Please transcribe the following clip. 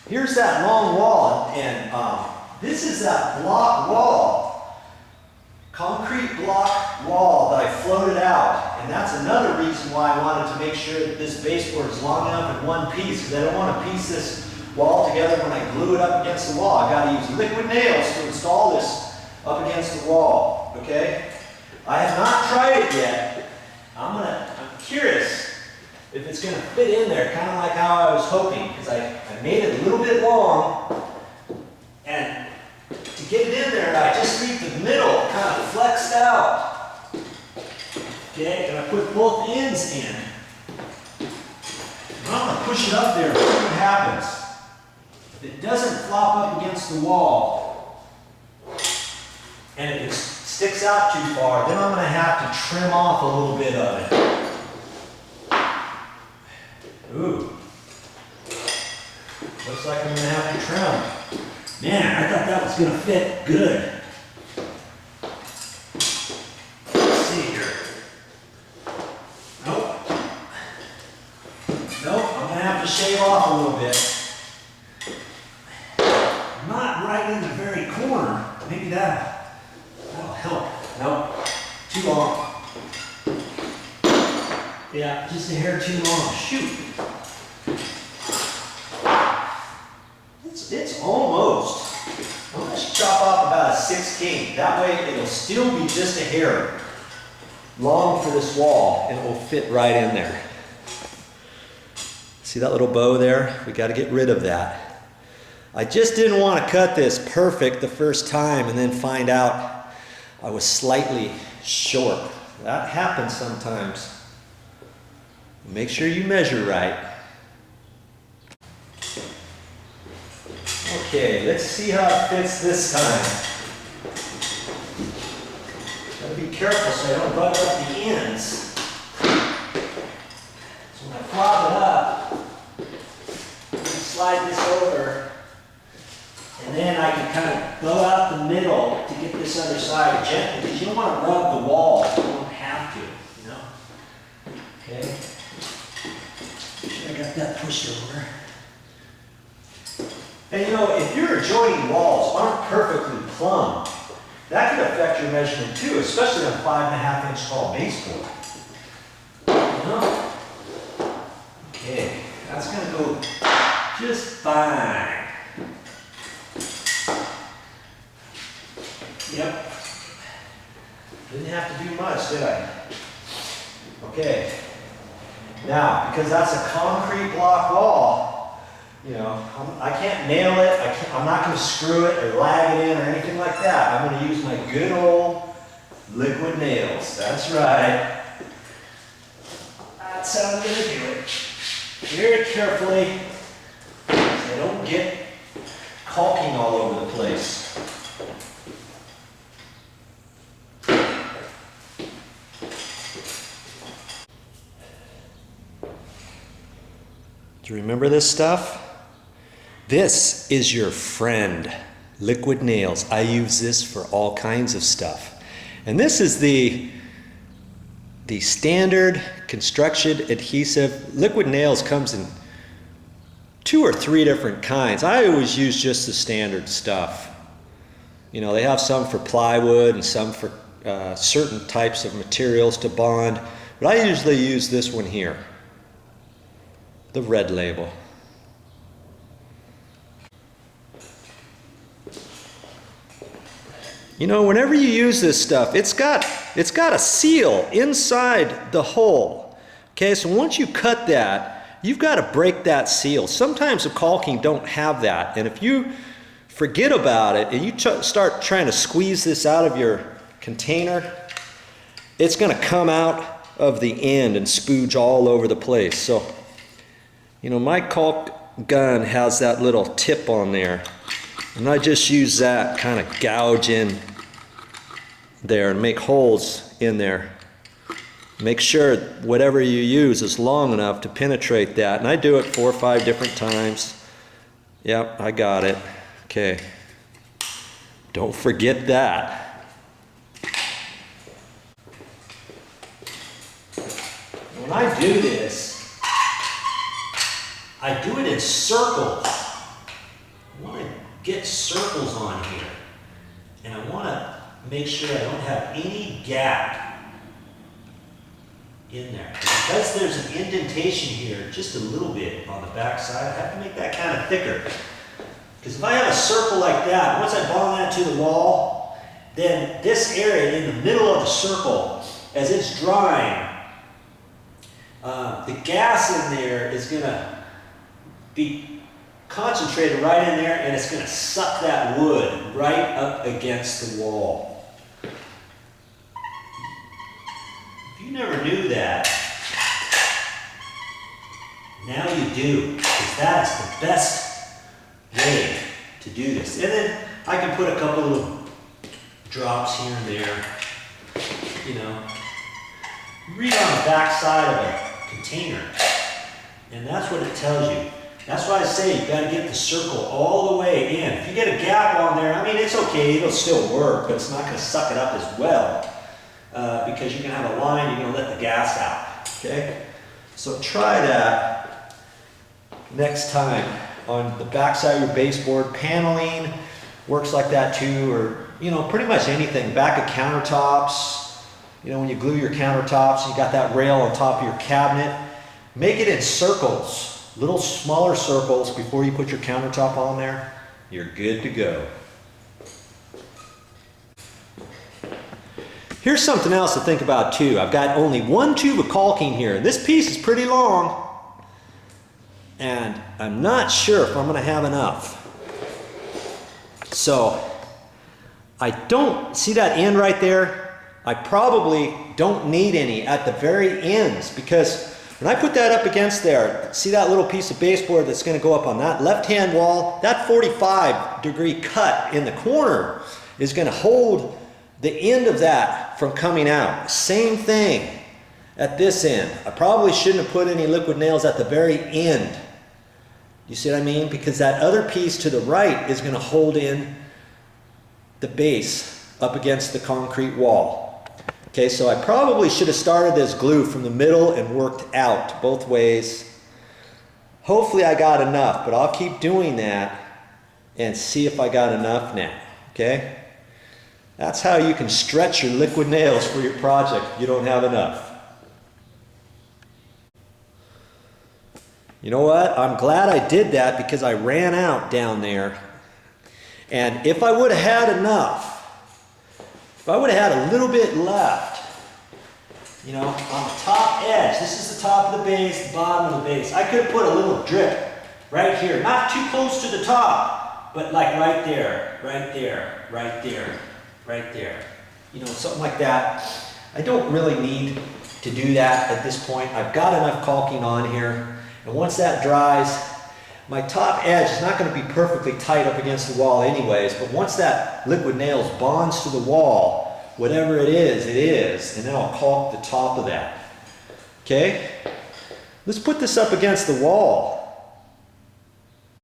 here's that long wall, and this is that block wall, concrete block wall that I floated out. And that's another reason why I wanted to make sure that this baseboard is long enough in one piece, because I don't want to piece this wall together when I glue it up against the wall. I've got to use liquid nails to install this up against the wall, okay? I have not tried it yet. I'm curious if it's going to fit in there, kind of like how I was hoping, because I made it a little bit long, and to get it in there, I just leave the middle kind of flexed out. Okay, and I put both ends in. And I'm going to push it up there and see what happens. If it doesn't flop up against the wall, and if it sticks out too far, then I'm going to have to trim off a little bit of it. Ooh. Looks like I'm going to have to trim. Man, I thought that was going to fit good. Let's see here. Nope. Nope, I'm going to have to shave off a little bit. Not right in the very corner. Maybe that'll help. Nope, too long. Yeah, just a hair too long. Shoot. It's almost. I'm going to chop off about a 1/16. That way it'll still be just a hair long for this wall, and it will fit right in there. See that little bow there? We got to get rid of that. I just didn't want to cut this perfect the first time and then find out I was slightly short. That happens sometimes. Make sure you measure right. Okay, let's see how it fits this time. Gotta be careful so I don't bug up the ends. So when I flop it up, slide this over, and then I can kind of go out the middle to get this other side gently, because you don't want to rub the wall. You don't have to, you know. Okay. I got that pushed over. And you know, if your adjoining walls aren't perfectly plumb, that could affect your measurement too, especially on 5.5 inch tall baseboard. You know? Okay, that's gonna go just fine. Yep. Didn't have to do much, did I? Okay. Now, because that's a concrete block wall, you know, I can't nail it, I'm not going to screw it or lag it in or anything like that. I'm going to use my good old liquid nails. That's right. That's how I'm going to do it. Very carefully, so I don't get caulking all over the place. Do you remember this stuff? This is your friend, liquid nails. I use this for all kinds of stuff. And this is the standard construction adhesive. Liquid nails comes in 2 or 3 different kinds. I always use just the standard stuff. You know, they have some for plywood and some for certain types of materials to bond. But I usually use this one here, the red label. You know, whenever you use this stuff, it's got a seal inside the hole. Okay, so once you cut that, you've got to break that seal. Sometimes the caulking don't have that, and if you forget about it and you start trying to squeeze this out of your container, it's going to come out of the end and spooge all over the place. So, you know, my caulk gun has that little tip on there, and I just use that, kind of gouge in there and make holes in there. Make sure whatever you use is long enough to penetrate that, and I do it 4 or 5 different times. Yep, I got it. Okay. Don't forget that. When I do this, I do it in circles. get circles on here. And I want to make sure I don't have any gap in there. Because there's an indentation here, just a little bit on the back side, I have to make that kind of thicker. Because if I have a circle like that, once I bond that to the wall, then this area in the middle of the circle, as it's drying, the gas in there is going to be concentrated right in there, and it's going to suck that wood right up against the wall. If you never knew that, now you do, because that is the best way to do this. And then I can put a couple little drops here and there, you know. Read on the back side of a container, and that's what it tells you. That's why I say you've got to get the circle all the way in. If you get a gap on there, I mean, it's okay, it'll still work, but it's not going to suck it up as well because you're going to have a line, you're going to let the gas out, okay? So try that next time on the back side of your baseboard. Paneling works like that too, or, you know, pretty much anything. Back of countertops. You know, when you glue your countertops, you got that rail on top of your cabinet. Make it in circles, little smaller circles before you put your countertop on there. You're good to go. Here's something else to think about too. I've got only one tube of caulking here. This piece is pretty long, and I'm not sure if I'm going to have enough. So I don't see that end right there. I probably don't need any at the very ends, because when I put that up against there, see that little piece of baseboard that's going to go up on that left-hand wall? That 45-degree cut in the corner is going to hold the end of that from coming out. Same thing at this end. I probably shouldn't have put any liquid nails at the very end. You see what I mean? Because that other piece to the right is going to hold in the base up against the concrete wall. Okay, so I probably should have started this glue from the middle and worked out both ways. Hopefully I got enough, but I'll keep doing that and see if I got enough now, okay? That's how you can stretch your liquid nails for your project if you don't have enough. You know what? I'm glad I did that because I ran out down there. And if I would have had enough, if I would have had a little bit left, you know, on the top edge, this is the top of the base, the bottom of the base, I could have put a little drip right here, not too close to the top, but like right there, right there, right there, right there. You know, something like that. I don't really need to do that at this point. I've got enough caulking on here, and once that dries, my top edge is not going to be perfectly tight up against the wall anyways, but once that liquid nails bonds to the wall, whatever it is, and then I'll caulk the top of that. Okay? Let's put this up against the wall.